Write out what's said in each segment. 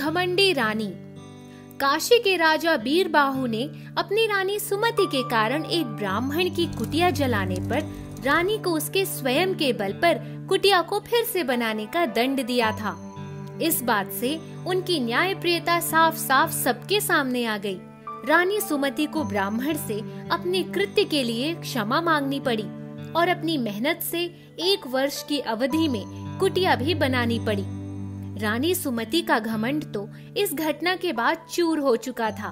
घमंडी रानी। काशी के राजा बीरबाहु ने अपनी रानी सुमति के कारण एक ब्राह्मण की कुटिया जलाने पर रानी को उसके स्वयं के बल पर कुटिया को फिर से बनाने का दंड दिया था। इस बात से उनकी न्यायप्रियता साफ साफ सबके सामने आ गई। रानी सुमति को ब्राह्मण से अपने कृत्य के लिए क्षमा मांगनी पड़ी और अपनी मेहनत से 1 वर्ष की अवधि में कुटिया भी बनानी पड़ी। रानी सुमति का घमंड तो इस घटना के बाद चूर हो चुका था,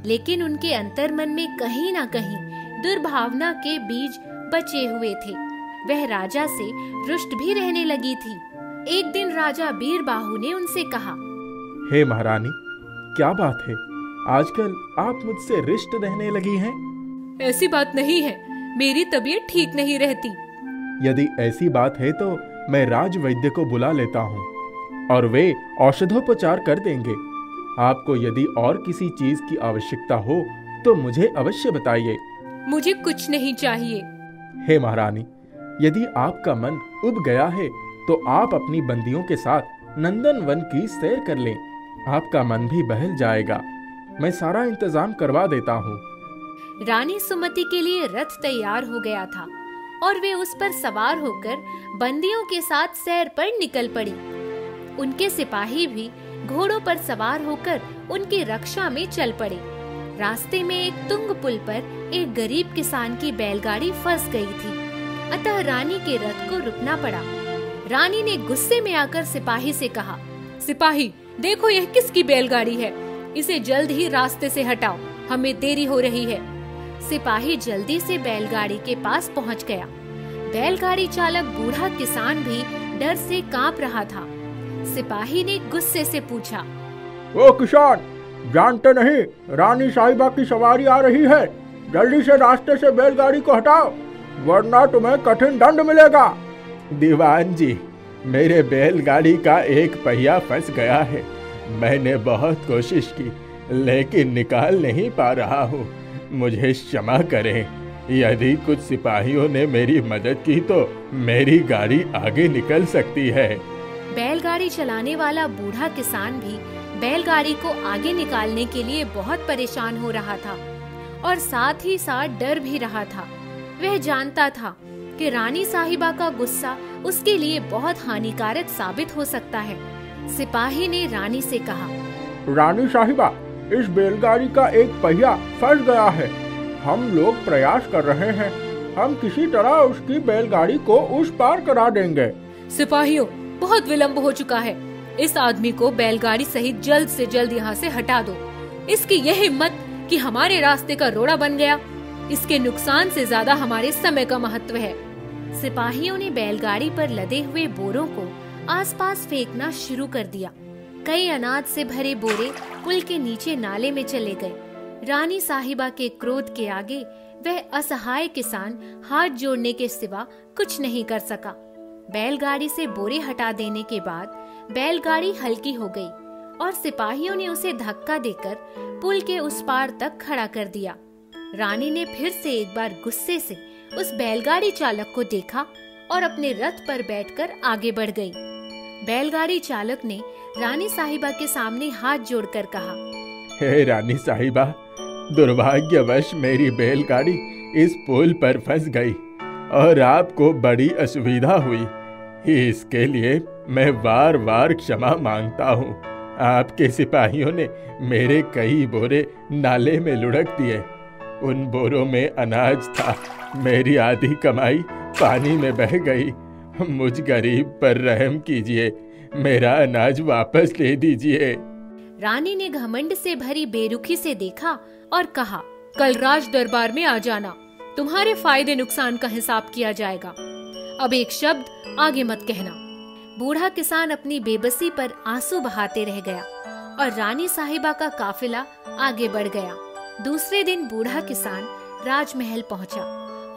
लेकिन उनके अंतर्मन में कहीं न कहीं दुर्भावना के बीज बचे हुए थे। वह राजा से रुष्ट भी रहने लगी थी। एक दिन राजा बीरबाहु ने उनसे कहा, हे महारानी, क्या बात है, आजकल आप मुझसे रिष्ट रहने लगी हैं? ऐसी बात नहीं है, मेरी तबीयत ठीक नहीं रहती। यदि ऐसी बात है तो मैं राजवैद्य को बुला लेता हूँ और वे औषधोपचार कर देंगे। आपको यदि और किसी चीज की आवश्यकता हो तो मुझे अवश्य बताइए। मुझे कुछ नहीं चाहिए। हे महारानी, यदि आपका मन उब गया है तो आप अपनी बंदियों के साथ नंदन वन की सैर कर लें, आपका मन भी बहल जाएगा। मैं सारा इंतजाम करवा देता हूँ। रानी सुमति के लिए रथ तैयार हो गया था और वे उस पर सवार होकर बंदियों के साथ सैर पर निकल पड़ी। उनके सिपाही भी घोड़ों पर सवार होकर उनकी रक्षा में चल पड़े। रास्ते में एक तुंग पुल पर एक गरीब किसान की बैलगाड़ी फंस गई थी, अतः रानी के रथ को रुकना पड़ा। रानी ने गुस्से में आकर सिपाही से कहा, सिपाही, देखो यह किसकी बैलगाड़ी है, इसे जल्द ही रास्ते से हटाओ, हमें देरी हो रही है। सिपाही जल्दी से बैलगाड़ी के पास पहुंच गया। बैलगाड़ी चालक बूढ़ा किसान भी डर से कांप रहा था। सिपाही ने गुस्से से पूछा, ओ किसान, जानते नहीं रानी साहिबा की सवारी आ रही है, जल्दी से रास्ते से बैलगाड़ी को हटाओ वरना तुम्हें कठिन दंड मिलेगा। दीवान जी, मेरे बैलगाड़ी का एक पहिया फंस गया है। मैंने बहुत कोशिश की लेकिन निकाल नहीं पा रहा हूँ, मुझे क्षमा करें। यदि कुछ सिपाहियों ने मेरी मदद की तो मेरी गाड़ी आगे निकल सकती है। बैलगाड़ी चलाने वाला बूढ़ा किसान भी बैलगाड़ी को आगे निकालने के लिए बहुत परेशान हो रहा था और साथ ही साथ डर भी रहा था। वह जानता था कि रानी साहिबा का गुस्सा उसके लिए बहुत हानिकारक साबित हो सकता है। सिपाही ने रानी से कहा, रानी साहिबा, इस बैलगाड़ी का एक पहिया फंस गया है। हम लोग प्रयास कर रहे हैं, हम किसी तरह उसकी बैलगाड़ी को उस पार करा देंगे। सिपाहियों, बहुत विलंब हो चुका है, इस आदमी को बैलगाड़ी सहित जल्द से जल्द यहाँ से हटा दो। इसकी यह हिम्मत कि हमारे रास्ते का रोड़ा बन गया। इसके नुकसान से ज्यादा हमारे समय का महत्व है। सिपाहियों ने बैलगाड़ी पर लदे हुए बोरों को आसपास फेंकना शुरू कर दिया। कई अनाज से भरे बोरे पुल के नीचे नाले में चले गए। रानी साहिबा के क्रोध के आगे वह असहाय किसान हाथ जोड़ने के सिवा कुछ नहीं कर सका। बैलगाड़ी से बोरे हटा देने के बाद बैलगाड़ी हल्की हो गई और सिपाहियों ने उसे धक्का देकर पुल के उस पार तक खड़ा कर दिया। रानी ने फिर से एक बार गुस्से से उस बैलगाड़ी चालक को देखा और अपने रथ पर बैठकर आगे बढ़ गई। बैलगाड़ी चालक ने रानी साहिबा के सामने हाथ जोड़कर कहा, हे रानी साहिबा, दुर्भाग्यवश मेरी बैलगाड़ी इस पुल पर फंस गई और आपको बड़ी असुविधा हुई। इसके लिए मैं बार बार क्षमा मांगता हूँ। आपके सिपाहियों ने मेरे कई बोरे नाले में लुढ़क दिए। उन बोरों में अनाज था। मेरी आधी कमाई पानी में बह गई। मुझ गरीब पर रहम कीजिए, मेरा अनाज वापस ले दीजिए। रानी ने घमंड से भरी बेरुखी से देखा और कहा, कल राज दरबार में आ जाना, तुम्हारे फायदे नुकसान का हिसाब किया जाएगा। अब एक शब्द आगे मत कहना। बूढ़ा किसान अपनी बेबसी पर आंसू बहाते रह गया और रानी साहिबा का काफिला आगे बढ़ गया। दूसरे दिन बूढ़ा किसान राजमहल पहुंचा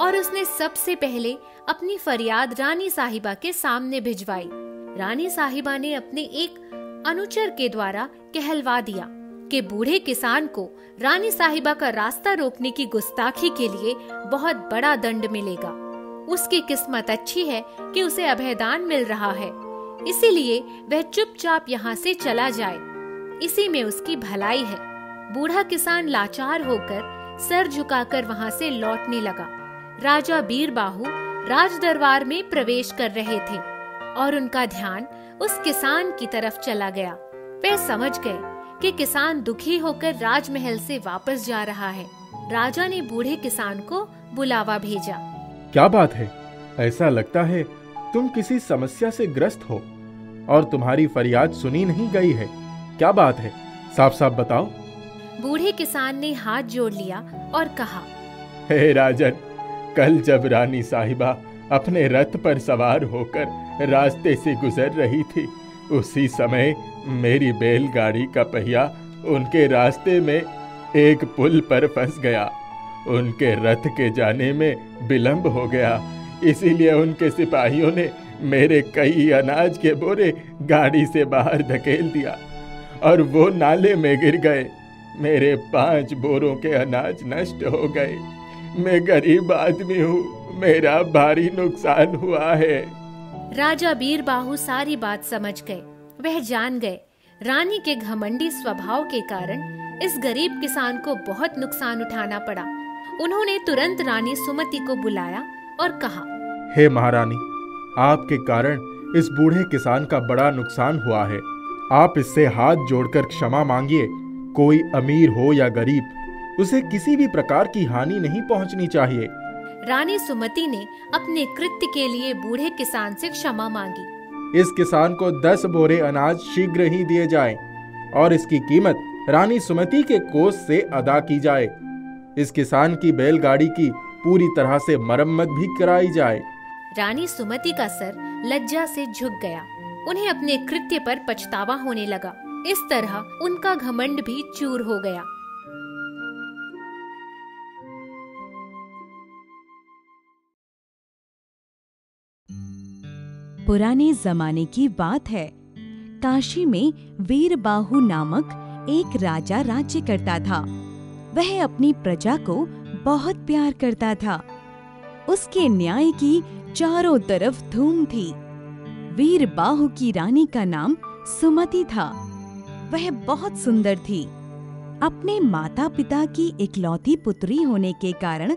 और उसने सबसे पहले अपनी फरियाद रानी साहिबा के सामने भिजवाई। रानी साहिबा ने अपने एक अनुचर के द्वारा कहलवा दिया कि बूढ़े किसान को रानी साहिबा का रास्ता रोकने की गुस्ताखी के लिए बहुत बड़ा दंड मिलेगा। उसकी किस्मत अच्छी है कि उसे अभयदान मिल रहा है, इसीलिए वह चुपचाप यहाँ से चला जाए। इसी में उसकी भलाई है। बूढ़ा किसान लाचार होकर सर झुकाकर वहाँ से लौटने लगा। राजा बीरबाहु राज दरबार में प्रवेश कर रहे थे और उनका ध्यान उस किसान की तरफ चला गया। वे समझ गए कि किसान दुखी होकर राजमहल से वापस जा रहा है। राजा ने बूढ़े किसान को बुलावा भेजा। क्या बात है? ऐसा लगता है तुम किसी समस्या से ग्रस्त हो और तुम्हारी फरियाद सुनी नहीं गई है। क्या बात है? साफ साफ बताओ। बूढ़े किसान ने हाथ जोड़ लिया और कहा, हे राजन, कल जब रानी साहिबा अपने रथ पर सवार होकर रास्ते से गुजर रही थी, उसी समय मेरी बैलगाड़ी का पहिया उनके रास्ते में एक पुल पर फंस गया। उनके रथ के जाने में विलंब हो गया, इसीलिए उनके सिपाहियों ने मेरे कई अनाज के बोरे गाड़ी से बाहर धकेल दिया और वो नाले में गिर गए। मेरे 5 बोरों के अनाज नष्ट हो गए। मैं गरीब आदमी हूँ, मेरा भारी नुकसान हुआ है। राजा बीरबाहु सारी बात समझ गए। वह जान गए रानी के घमंडी स्वभाव के कारण इस गरीब किसान को बहुत नुकसान उठाना पड़ा। उन्होंने तुरंत रानी सुमति को बुलाया और कहा, हे महारानी, आपके कारण इस बूढ़े किसान का बड़ा नुकसान हुआ है। आप इससे हाथ जोड़कर क्षमा मांगिए। कोई अमीर हो या गरीब, उसे किसी भी प्रकार की हानि नहीं पहुंचनी चाहिए। रानी सुमति ने अपने कृत्य के लिए बूढ़े किसान से क्षमा मांगी। इस किसान को 10 बोरे अनाज शीघ्र ही दिए जाएं और इसकी कीमत रानी सुमति के कोष से अदा की जाए। इस किसान की बैलगाड़ी की पूरी तरह से मरम्मत भी कराई जाए। रानी सुमति का सर लज्जा से झुक गया। उन्हें अपने कृत्य पर पछतावा होने लगा। इस तरह उनका घमंड भी चूर हो गया। पुराने जमाने की बात है। काशी में वीरबाहु नामक एक राजा राज्य करता था। वह अपनी प्रजा को बहुत प्यार करता था। उसके न्याय की चारों तरफ धूम थी। वीरबाहु की रानी का नाम सुमति था। वह बहुत सुंदर थी। अपने माता पिता की इकलौती पुत्री होने के कारण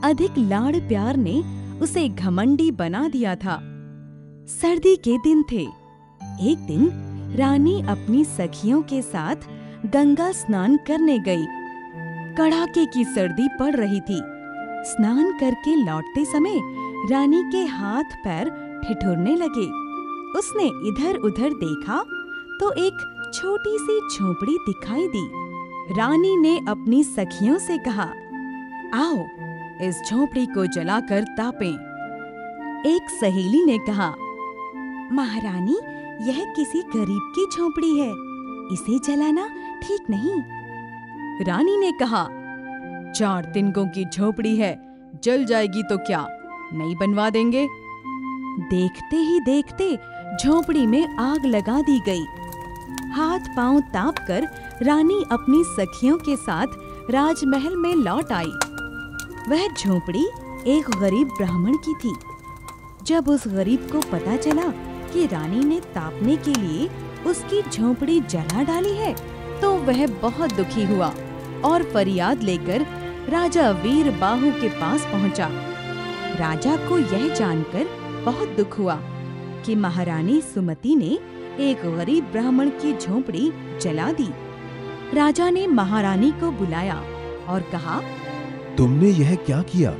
अधिक लाड़ प्यार ने उसे घमंडी बना दिया था। सर्दी के दिन थे। एक दिन रानी अपनी सखियों के साथ गंगा स्नान करने गई। कड़ाके की सर्दी पड़ रही थी। स्नान करके लौटते समय रानी के हाथ पैर ठिठुरने लगे। उसने इधर उधर देखा तो एक छोटी सी झोपड़ी दिखाई दी। रानी ने अपनी सखियों से कहा, आओ इस झोपड़ी को जलाकर तापें। एक सहेली ने कहा, महारानी, यह किसी गरीब की झोपड़ी है, इसे जलाना ठीक नहीं। रानी ने कहा, 4 तिनकों की झोपड़ी है, जल जाएगी तो क्या, नई बनवा देंगे। देखते ही देखते झोपड़ी में आग लगा दी गई। हाथ पांव ताप कर रानी अपनी सखियों के साथ राजमहल में लौट आई। वह झोपड़ी एक गरीब ब्राह्मण की थी। जब उस गरीब को पता चला कि रानी ने तापने के लिए उसकी झोपड़ी जला डाली है, तो वह बहुत दुखी हुआ और फरियाद लेकर राजा वीरबाहु के पास पहुंचा। राजा को यह जानकर बहुत दुख हुआ कि महारानी सुमति ने एक गरीब ब्राह्मण की झोपड़ी जला दी। राजा ने महारानी को बुलाया और कहा, तुमने यह क्या किया?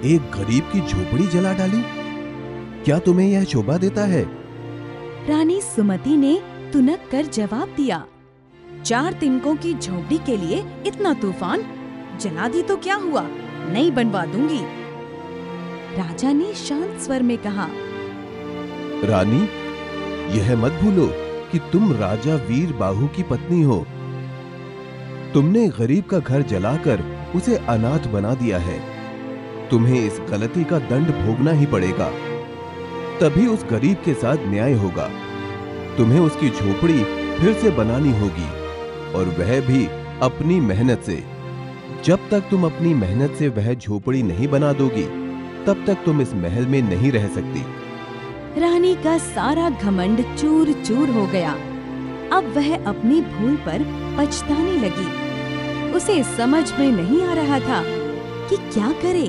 एक गरीब की झोपड़ी जला डाली? क्या तुम्हें यह शोभा देता है? रानी सुमति ने तुनक कर जवाब दिया, 4 तिनकों की झोपड़ी के लिए इतना तूफान? जला दी तो क्या हुआ, नई बनवा दूंगी। राजा ने शांत स्वर में कहा, रानी, यह मत भूलो कि तुम राजा वीरबाहु की पत्नी हो। तुमने गरीब का घर जलाकर उसे अनाथ बना दिया है। तुम्हें इस गलती का दंड भोगना ही पड़ेगा, तभी उस गरीब के साथ न्याय होगा। तुम्हें उसकी झोपड़ी फिर से बनानी होगी, और वह भी अपनी मेहनत से। जब तक तुम अपनी मेहनत से वह झोपड़ी नहीं बना दोगी, तब तक तुम इस महल में नहीं रह सकती। रानी का सारा घमंड चूर चूर हो गया। अब वह अपनी भूल पर पछताने लगी। उसे समझ में नहीं आ रहा था कि क्या करे।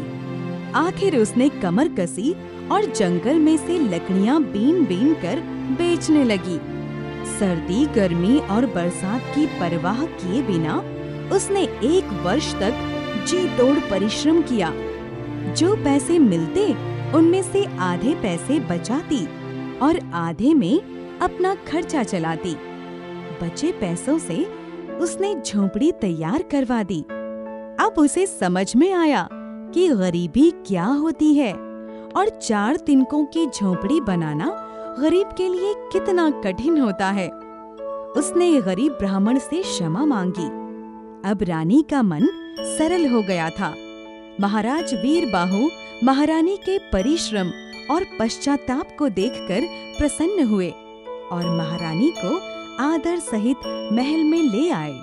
आखिर उसने कमर कसी और जंगल में से लकड़ियां बीन कर बेचने लगी। सर्दी, गर्मी और बरसात की परवाह किए बिना उसने 1 वर्ष तक जी तोड़ परिश्रम किया। जो पैसे मिलते उनमें से आधे पैसे बचाती और आधे में अपना खर्चा चलाती। बचे पैसों से उसने झोंपड़ी तैयार करवा दी। अब उसे समझ में आया कि गरीबी क्या होती है और 4 तिनकों की झोंपड़ी बनाना गरीब के लिए कितना कठिन होता है। उसने गरीब ब्राह्मण से क्षमा मांगी। अब रानी का मन सरल हो गया था। महाराज वीरबाहु महारानी के परिश्रम और पश्चाताप को देखकर प्रसन्न हुए और महारानी को आदर सहित महल में ले आए।